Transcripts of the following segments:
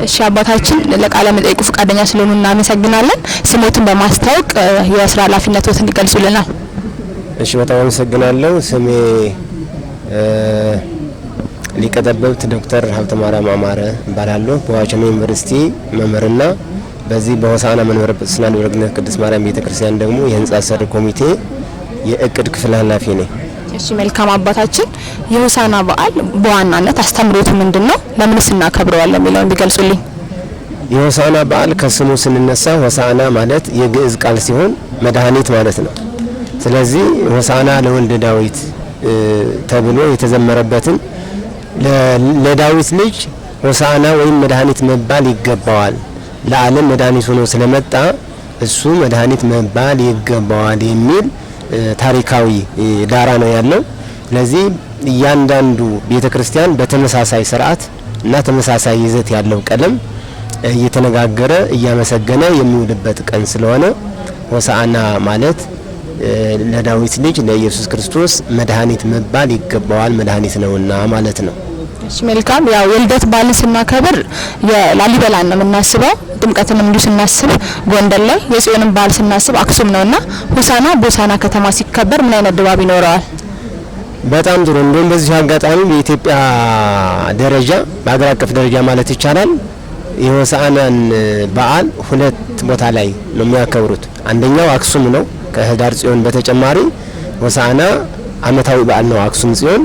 እሺ አባታችን ለቃለ መጠይቁ ፈቃደኛ ስለሆኑ እናመሰግናለን። ስሞትን በማስተዋወቅ የስራ ኃላፊነቶትን እንዲገልጹልናል። እሺ በጣም አመሰግናለሁ። ስሜ ሊቀ ጠበብት ዶክተር ሀብተማርያም አማረ እባላለሁ። በዋቸሞ ዩኒቨርሲቲ መምህርና በዚህ በሆሳዕና መንበረ ጵጵስና ደብረ ገነት ቅድስት ማርያም ቤተክርስቲያን ደግሞ የህንጻ አሰሪ ኮሚቴ የእቅድ ክፍል ኃላፊ ነኝ። እሺ መልካም አባታችን፣ የሆሳዕና በዓል በዋናነት አስተምሮቱ ምንድነው? ለምንስ እናከብረዋለን የሚለውን ቢገልጹልኝ። የሆሳዕና በዓል ከስሙ ስንነሳ ሆሳዕና ማለት የግዕዝ ቃል ሲሆን መድኃኒት ማለት ነው። ስለዚህ ሆሳዕና ለወልደ ዳዊት ተብሎ የተዘመረበትን ለዳዊት ልጅ ሆሳዕና ወይም መድኃኒት መባል ይገባዋል፣ ለዓለም መድኃኒት ሆኖ ስለመጣ እሱ መድኃኒት መባል ይገባዋል የሚል ታሪካዊ ዳራ ነው ያለው። ስለዚህ እያንዳንዱ ቤተክርስቲያን በተመሳሳይ ስርዓት እና ተመሳሳይ ይዘት ያለው ቀለም እየተነጋገረ እያመሰገነ የሚውልበት ቀን ስለሆነ ሆሳዕና ማለት ለዳዊት ልጅ ለኢየሱስ ክርስቶስ መድኃኒት መባል ይገባዋል፣ መድኃኒት ነውና ማለት ነው። እሺ መልካም። ያው የልደት በዓልን ስናከብር የላሊበላን ነው የምናስበው። ጥምቀትንም እንዲሁ ስናስብ ጎንደር ላይ፣ የጽዮንን በዓል ስናስብ አክሱም ነውና ሆሳዕና በሆሳዕና ከተማ ሲከበር ምን አይነት ድባብ ይኖረዋል? በጣም ጥሩ። እንደውም በዚህ አጋጣሚ በኢትዮጵያ ደረጃ በአገር አቀፍ ደረጃ ማለት ይቻላል የሆሳዕናን በዓል ሁለት ቦታ ላይ ነው የሚያከብሩት። አንደኛው አክሱም ነው። ከህዳር ጽዮን በተጨማሪ ሆሳዕና አመታዊ በዓል ነው አክሱም ጽዮን።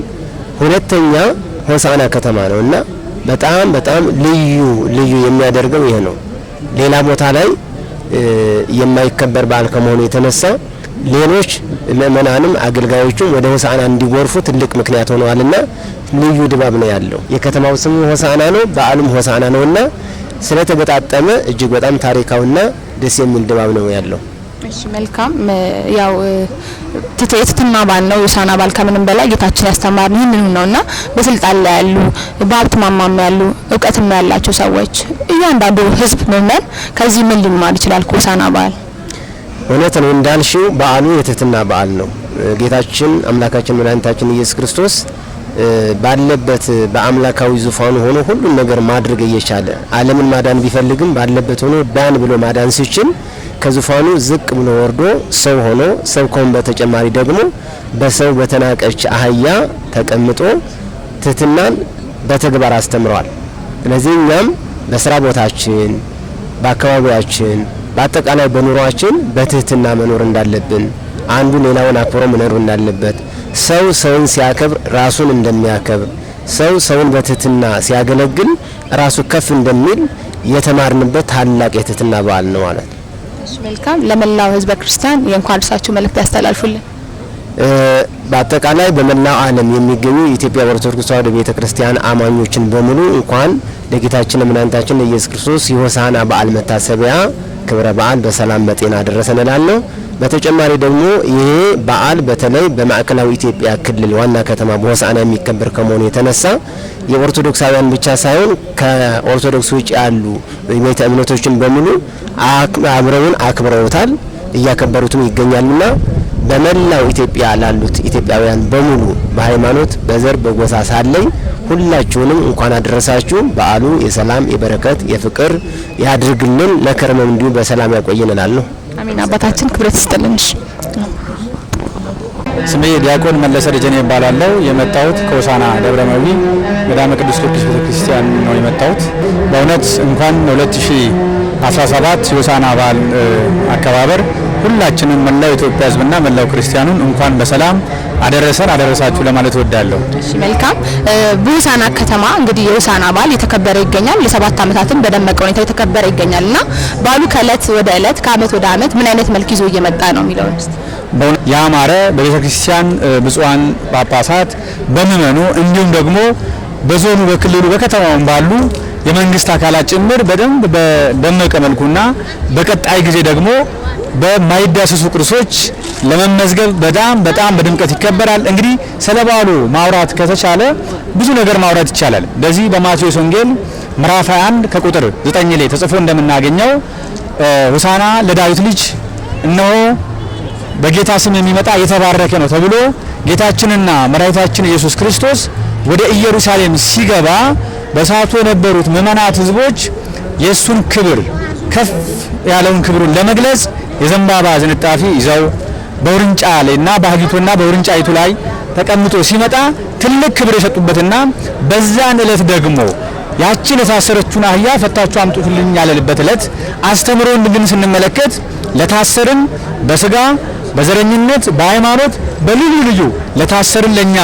ሁለተኛ ሆሳዕና ከተማ ነውና በጣም ልዩ የሚያደርገው ይሄ ነው። ሌላ ቦታ ላይ የማይከበር በዓል ከመሆኑ የተነሳ ሌሎች ምእመናንም አገልጋዮቹም ወደ ሆሳዕና እንዲጎርፉ ትልቅ ምክንያት ሆነዋልና ልዩ ድባብ ነው ያለው። የከተማው ስሙ ሆሳዕና ነው፣ በዓሉም ሆሳዕና ነውና ስለተገጣጠመ እጅግ በጣም ታሪካዊና ደስ የሚል ድባብ ነው ያለው። እሺ መልካም። ያው ትህትና በዓል ነው የሆሳዕና በዓል። ከምንም በላይ ጌታችን ያስተማርን ይህንን ነውና በስልጣን ላይ ያሉ በሀብት ማማም ያሉ እውቀትም ያላቸው ሰዎች እያንዳንዱ ህዝብ ምእመን ከዚህ ምን ሊማር ይችላል ከሆሳዕና በዓል? እውነት ነው እንዳልሽው በዓሉ የትህትና በዓል ነው። ጌታችን አምላካችን መድኃኒታችን ኢየሱስ ክርስቶስ ባለበት በአምላካዊ ዙፋኑ ሆኖ ሁሉን ነገር ማድረግ እየቻለ ዓለምን ማዳን ቢፈልግም ባለበት ሆኖ ዳን ብሎ ማዳን ሲችል ከዙፋኑ ዝቅ ብሎ ወርዶ ሰው ሆኖ ሰው ከሆነ በተጨማሪ ደግሞ በሰው በተናቀች አህያ ተቀምጦ ትህትናን በተግባር አስተምሯል። ስለዚህ እኛም በስራ ቦታችን፣ በአካባቢያችን፣ በአጠቃላይ በኑሯችን በትህትና መኖር እንዳለብን፣ አንዱ ሌላውን አክብሮ መኖር እንዳለበት፣ ሰው ሰውን ሲያከብር ራሱን እንደሚያከብር፣ ሰው ሰውን በትህትና ሲያገለግል ራሱ ከፍ እንደሚል የተማርንበት ታላቅ የትህትና በዓል ነው ማለት ነው። እሺ መልካም። ለመላው ህዝበ ክርስቲያን የእንኳን አደረሳችሁ መልእክት ያስተላልፉልን። በአጠቃላይ በመላው ዓለም የሚገኙ የኢትዮጵያ ኦርቶዶክስ ተዋሕዶ ቤተክርስቲያን አማኞችን በሙሉ እንኳን ለጌታችን ለመድኃኒታችን ለኢየሱስ ክርስቶስ የሆሳዕና በዓል መታሰቢያ ክብረ በዓል በሰላም በጤና አደረሰን እላለሁ። በተጨማሪ ደግሞ ይሄ በዓል በተለይ በማዕከላዊ ኢትዮጵያ ክልል ዋና ከተማ በሆሳዕና የሚከበር ከመሆኑ የተነሳ የኦርቶዶክሳውያን ብቻ ሳይሆን ከኦርቶዶክስ ውጭ ያሉ ቤተ እምነቶችን በሙሉ አብረውን አክብረውታል፣ እያከበሩትም ይገኛሉና በመላው ኢትዮጵያ ላሉት ኢትዮጵያውያን በሙሉ በሃይማኖት በዘር በጎሳ ሳለኝ ሁላችሁንም እንኳን አደረሳችሁ። በዓሉ የሰላም የበረከት የፍቅር ያድርግልን፣ ለከረመም እንዲሁ በሰላም ያቆየን እላለሁ። አሜን። አባታችን ክብረት ይስጥልን። ስሜ ዲያቆን መለሰ ደጀኔ ይባላል። የመጣሁት ከሆሳዕና ደብረመዊ ገዳመ ቅዱስ ጊዮርጊስ ቤተክርስቲያን ነው የመጣሁት። በእውነት እንኳን 2017 የሆሳዕና በዓል አከባበር ሁላችንም መላው ኢትዮጵያ ሕዝብና መላው ክርስቲያኑን እንኳን በሰላም አደረሰን አደረሳችሁ ለማለት እወዳለሁ። እሺ መልካም። በሆሳዕና ከተማ እንግዲህ የሆሳዕና በዓል የተከበረ ይገኛል። ለ7 ዓመታትን በደመቀ ሁኔታ የተከበረ ይገኛልና በዓሉ ከእለት ወደ እለት ከአመት ወደ አመት ምን አይነት መልክ ይዞ እየመጣ ነው የሚለው ያማረ በቤተክርስቲያን ብፁዓን ጳጳሳት በምእመኑ እንዲሁም ደግሞ በዞኑ በክልሉ በከተማውም ባሉ የመንግስት አካላት ጭምር በደንብ በደመቀ መልኩና በቀጣይ ጊዜ ደግሞ በማይዳሰሱ ቅርሶች ለመመዝገብ በጣም በድምቀት ይከበራል። እንግዲህ ስለ በዓሉ ማውራት ከተቻለ ብዙ ነገር ማውራት ይቻላል። በዚህ በማቴዎስ ወንጌል ምዕራፍ 21 ከቁጥር 9 ላይ ተጽፎ እንደምናገኘው ሆሳዕና ለዳዊት ልጅ እነሆ በጌታ ስም የሚመጣ የተባረከ ነው ተብሎ ጌታችንና መድኃኒታችን ኢየሱስ ክርስቶስ ወደ ኢየሩሳሌም ሲገባ በሰዓቱ የነበሩት ምእመናት ህዝቦች የሱን ክብር ከፍ ያለውን ክብሩን ለመግለጽ የዘንባባ ዝንጣፊ ይዘው በውርንጫ ላይና በአህጊቱና በውርንጫይቱ ላይ ተቀምጦ ሲመጣ ትልቅ ክብር የሰጡበትና በዛን ዕለት ደግሞ ያችን የታሰረችውን አህያ ፈታችሁ አምጡልኝ ያለበት ዕለት አስተምሮን ግን ስንመለከት ለታሰርን በስጋ በዘረኝነት በሃይማኖት በልዩ ልዩ ለታሰርን ለኛ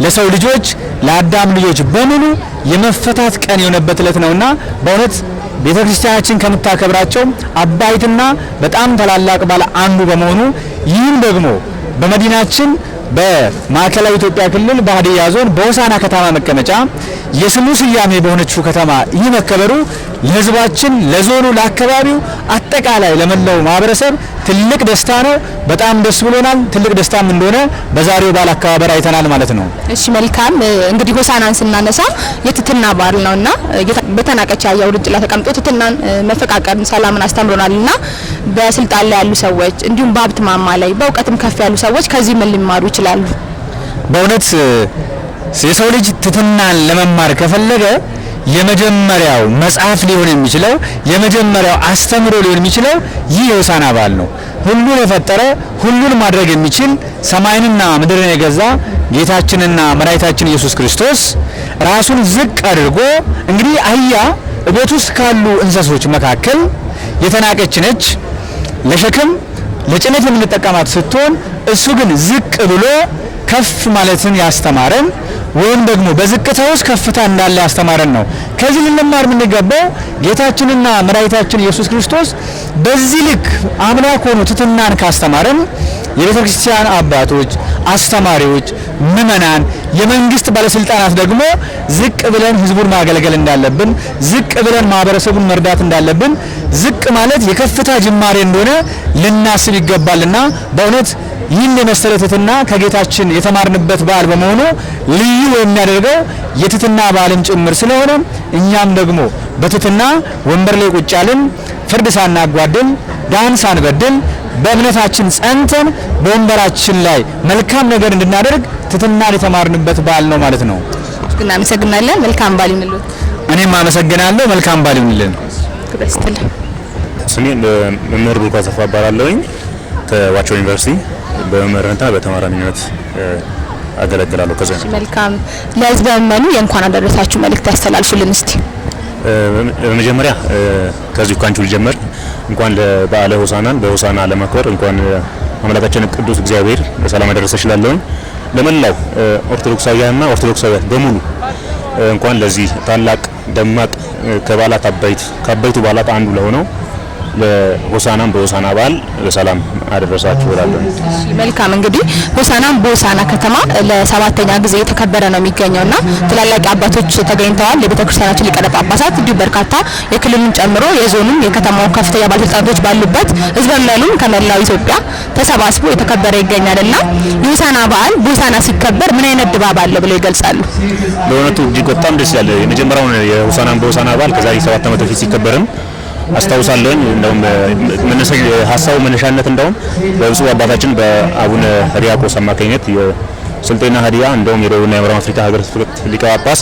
ለሰው ልጆች ለአዳም ልጆች በሙሉ የመፈታት ቀን የሆነበት ዕለት ነውና በእውነት ቤተክርስቲያናችን ከምታከብራቸው አባይትና በጣም ታላላቅ ባለ አንዱ በመሆኑ ይህን ደግሞ በመዲናችን በማዕከላዊ ኢትዮጵያ ክልል በሀዲያ ዞን በሆሳና ከተማ መቀመጫ የስሙ ስያሜ በሆነችው ከተማ ይህ መከበሩ ለሕዝባችን ለዞኑ ለአካባቢው አጠቃላይ ለመላው ማህበረሰብ ትልቅ ደስታ ነው። በጣም ደስ ብሎናል። ትልቅ ደስታም እንደሆነ በዛሬው በዓል አከባበር አይተናል ማለት ነው። እሺ መልካም። እንግዲህ ሆሳናን ስናነሳ የትህትና በዓል ነውና በተናቀች አህያ ውርንጭ ላይ ተቀምጦ ትህትናን፣ መፈቃቀርን፣ ሰላምን አስተምሮናልና በስልጣን ላይ ያሉ ሰዎች እንዲሁም በሀብት ማማ ላይ በእውቀትም ከፍ ያሉ ሰዎች ከዚህ ምን ሊማሩ ይችላሉ? በእውነት የሰው ልጅ ትህትናን ለመማር ከፈለገ የመጀመሪያው መጽሐፍ ሊሆን የሚችለው የመጀመሪያው አስተምሮ ሊሆን የሚችለው ይህ የሆሳና በዓል ነው። ሁሉን የፈጠረ ሁሉን ማድረግ የሚችል ሰማይንና ምድርን የገዛ ጌታችንና መድኃኒታችን ኢየሱስ ክርስቶስ ራሱን ዝቅ አድርጎ እንግዲህ አህያ ቤት ውስጥ ካሉ እንስሶች መካከል የተናቀች ነች። ለሸክም ለጭነት የምንጠቀማት ስትሆን እሱ ግን ዝቅ ብሎ ከፍ ማለትን ያስተማረን ወይም ደግሞ በዝቅታ ውስጥ ከፍታ እንዳለ ያስተማረን ነው። ከዚህ ልንማር የምንገባው ጌታችንና መድኃኒታችን ኢየሱስ ክርስቶስ በዚህ ልክ አምላክ ሆኖ ትህትናን ካስተማረን የቤተ ክርስቲያን አባቶች፣ አስተማሪዎች፣ ምእመናን፣ የመንግስት ባለስልጣናት ደግሞ ዝቅ ብለን ህዝቡን ማገልገል እንዳለብን፣ ዝቅ ብለን ማህበረሰቡን መርዳት እንዳለብን፣ ዝቅ ማለት የከፍታ ጅማሬ እንደሆነ ልናስብ ይገባልና በእውነት ይህን የመሰለ ትህትና ከጌታችን የተማርንበት በዓል በመሆኑ ልዩ የሚያደርገው የትህትና በዓልም ጭምር ስለሆነ እኛም ደግሞ በትህትና ወንበር ላይ ቁጭ ያልን ፍርድ ሳናጓድል ዳን ሳንበድል በእምነታችን ጸንተን በወንበራችን ላይ መልካም ነገር እንድናደርግ ትህትናን የተማርንበት በዓል ነው ማለት ነው። እናመሰግናለን። መልካም በዓል ይሁንልዎት። እኔም አመሰግናለሁ። መልካም በዓል ይሁንልን። ስሜ መምህር ብሩክ አሰፋ እባላለሁኝ። ከዋቾ ዩኒቨርሲቲ በመምህርነትና በተማሪነት አገለግላለሁ። ከዛ መልካም። ለህዝበ ምእመኑ የእንኳን አደረሳችሁ መልእክት ያስተላልፉልን እስቲ። በመጀመሪያ ከዚሁ ካንቹ ልጀምር። እንኳን ለበዓለ ሆሳናን በሆሳና ለማክበር እንኳን አምላካችን ቅዱስ እግዚአብሔር በሰላም አደረሰሽ እላለሁኝ። ለመላው ኦርቶዶክሳውያንና ኦርቶዶክሳውያን በሙሉ እንኳን ለዚህ ታላቅ ደማቅ ከበዓላት ከአበይቱ በዓላት አንዱ ለሆነው ለሆሳናም በሆሳና በዓል በሰላም አደረሳችሁ እላለሁ። መልካም። እንግዲህ ሆሳናም በሆሳና ከተማ ለሰባተኛ ጊዜ የተከበረ ነው የሚገኘውና ትላላቅ አባቶች ተገኝተዋል። የቤተክርስቲያናችን ሊቃነ ጳጳሳት እንዲሁ በርካታ የክልሉን ጨምሮ የዞኑም የከተማው ከፍተኛ ባለስልጣኖች ባሉበት ህዝበ ምእመኑም ከመላው ኢትዮጵያ ተሰባስቦ የተከበረ ይገኛልና የሆሳና በዓል በሆሳና ሲከበር ምን አይነት ድባብ አለ ብለው ይገልጻሉ? በእውነቱ እጅግ በጣም ደስ ያለ የመጀመሪያውን የሆሳናም በሆሳና በዓል ከዛሬ 7 ዓመት በፊት ሲከበርም አስታውሳለሁኝ። እንደውም ሀሳቡ መነሻነት እንደውም በብፁዕ አባታችን በአቡነ ሕርያቆስ አማካኝነት የስልጤና ሀዲያ እንደውም የደቡብና የምዕራብ አፍሪካ ሀገረ ስብከት ሊቀ ጳጳስ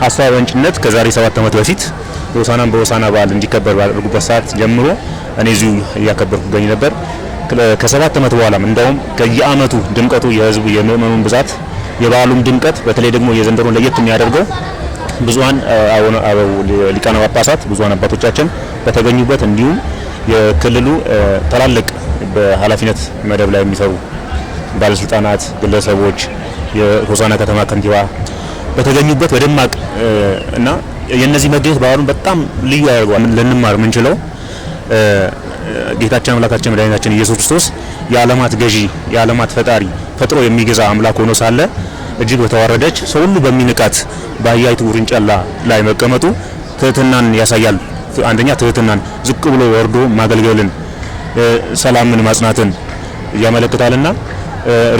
ሀሳብ አመንጭነት ከዛሬ 7 ዓመት በፊት የሆሳናም በሆሳና በዓል እንዲከበር ባደረጉበት ሰዓት ጀምሮ እኔ እዚሁ እያከበርኩ ገኝ ነበር። ከ7 ዓመት በኋላም እንደውም ከየዓመቱ ድምቀቱ የህዝቡ የምእመኑን ብዛት የበዓሉም ድምቀት በተለይ ደግሞ የዘንድሮን ለየት የሚያደርገው ብዙሃን አበው ሊቃነ ጳጳሳት ብዙሃን አባቶቻችን በተገኙበት እንዲሁም የክልሉ ታላላቅ በኃላፊነት መደብ ላይ የሚሰሩ ባለስልጣናት፣ ግለሰቦች፣ የሆሳና ከተማ ከንቲባ በተገኙበት በደማቅ እና የነዚህ መገኘት በዓሉን በጣም ልዩ ያደርገዋል። ልንማር የምንችለው ጌታችን አምላካችን መድኃኒታችን ኢየሱስ ክርስቶስ የዓለማት ገዢ የዓለማት ፈጣሪ ፈጥሮ የሚገዛ አምላክ ሆኖ ሳለ እጅግ በተዋረደች ሰው ሁሉ በሚንቃት በአህያይቱ ውርንጫላ ላይ መቀመጡ ትህትናን ያሳያል። አንደኛ ትህትናን ዝቅ ብሎ ወርዶ ማገልገልን፣ ሰላምን ማጽናትን ያመለክታልና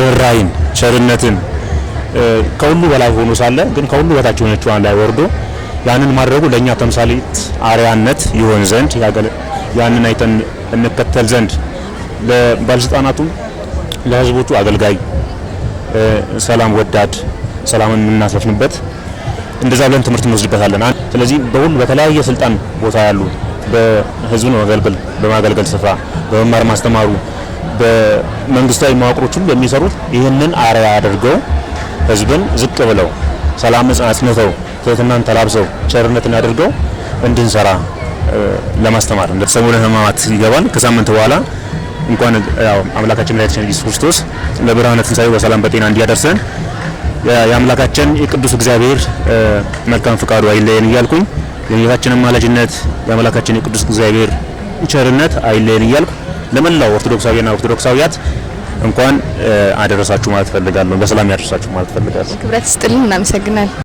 ርህራሄን፣ ቸርነትን ከሁሉ በላይ ሆኖ ሳለ ግን ከሁሉ በታች ሆነችው ላይ ወርዶ ያንን ማድረጉ ለኛ ተምሳሌት አርያነት ይሆን ዘንድ ያንን አይተን እንከተል ዘንድ ለባለስልጣናቱ ለህዝቦቹ አገልጋይ ሰላም ወዳድ ሰላምን የምናሰፍንበት እንደዛ ብለን ትምህርት እንወስድበታለን። ስለዚህ በሁሉ በተለያየ ስልጣን ቦታ ያሉ በህዝብን በማገልገል ስፍራ በመማር ማስተማሩ በመንግስታዊ መዋቅሮች ሁሉ የሚሰሩት ይህንን አርአያ አድርገው ህዝብን ዝቅ ብለው ሰላምን አጽንተው ትህትናን ተላብሰው ቸርነትን አድርገው እንድንሰራ ለማስተማር እንደተሰሙነ ህማማት ይገባል። ከሳምንት በኋላ እንኳን ያው አምላካችን መድኃኒታችን ኢየሱስ ክርስቶስ ለብርሃነ ትንሣኤው በሰላም በጤና እንዲያደርሰን የአምላካችን የቅዱስ እግዚአብሔር መልካም ፍቃዱ አይለየን እያልኩኝ የጌታችንን ማለጅነት የአምላካችን የቅዱስ እግዚአብሔር ቸርነት አይለየን እያልኩ ለመላው ኦርቶዶክሳውያንና ኦርቶዶክሳውያት እንኳን አደረሳችሁ ማለት ፈልጋለሁ። በሰላም ያደረሳችሁ ማለት ፈልጋለሁ። ክብረት ይስጥልን። እናመሰግናለን።